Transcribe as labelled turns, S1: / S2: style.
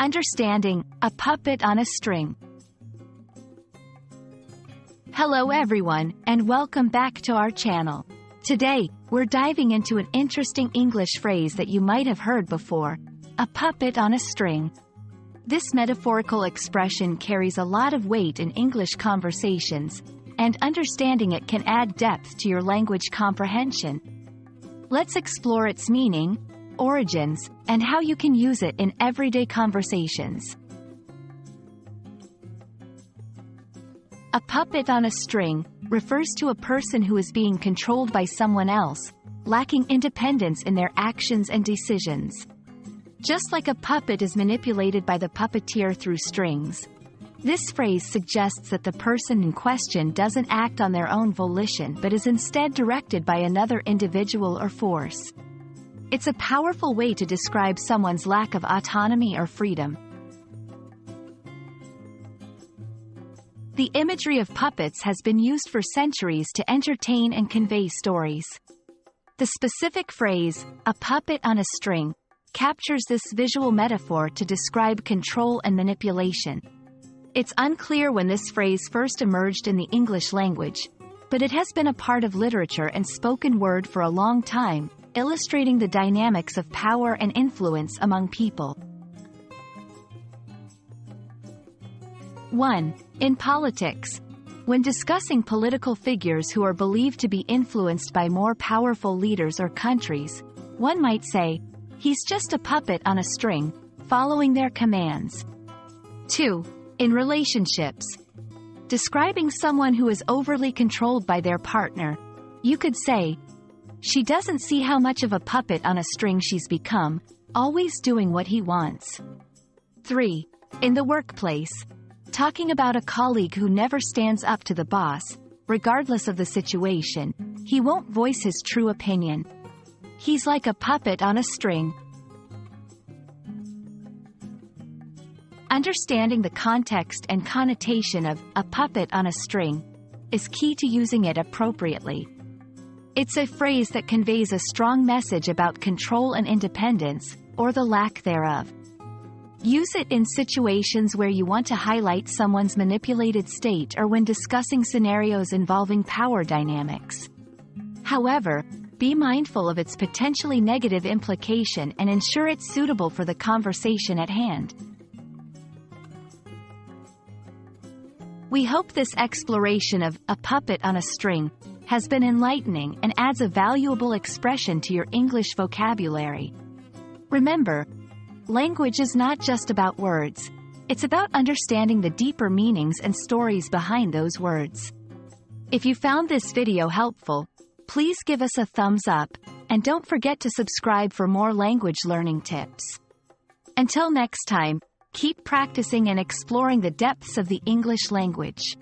S1: Understanding a puppet on a string. Hello everyone, and welcome back to our channel. Today, we're diving into an interesting English phrase that you might have heard before, a puppet on a string. This metaphorical expression carries a lot of weight in English conversations, and understanding it can add depth to your language comprehension. Let's explore its meaning, origins, and how you can use it in everyday conversations. A puppet on a string refers to a person who is being controlled by someone else, lacking independence in their actions and decisions. Just like a puppet is manipulated by the puppeteer through strings, this phrase suggests that the person in question doesn't act on their own volition but is instead directed by another individual or force. It's a powerful way to describe someone's lack of autonomy or freedom. The imagery of puppets has been used for centuries to entertain and convey stories. The specific phrase, a puppet on a string, captures this visual metaphor to describe control and manipulation. It's unclear when this phrase first emerged in the English language, but it has been a part of literature and spoken word for a long time, illustrating the dynamics of power and influence among people. 1. In politics. When discussing political figures who are believed to be influenced by more powerful leaders or countries, one might say, "He's just a puppet on a string, following their commands." 2. In relationships. Describing someone who is overly controlled by their partner, you could say, "She doesn't see how much of a puppet on a string she's become, always doing what he wants." 3. In the workplace. Talking about a colleague who never stands up to the boss, regardless of the situation, he won't voice his true opinion. He's like a puppet on a string. Understanding the context and connotation of a puppet on a string is key to using it appropriately. It's a phrase that conveys a strong message about control and independence, or the lack thereof. Use it in situations where you want to highlight someone's manipulated state or when discussing scenarios involving power dynamics. However, be mindful of its potentially negative implication and ensure it's suitable for the conversation at hand. We hope this exploration of a puppet on a string has been enlightening and adds a valuable expression to your English vocabulary. Remember, language is not just about words. It's about understanding the deeper meanings and stories behind those words. If you found this video helpful, please give us a thumbs up, and don't forget to subscribe for more language learning tips. Until next time, keep practicing and exploring the depths of the English language.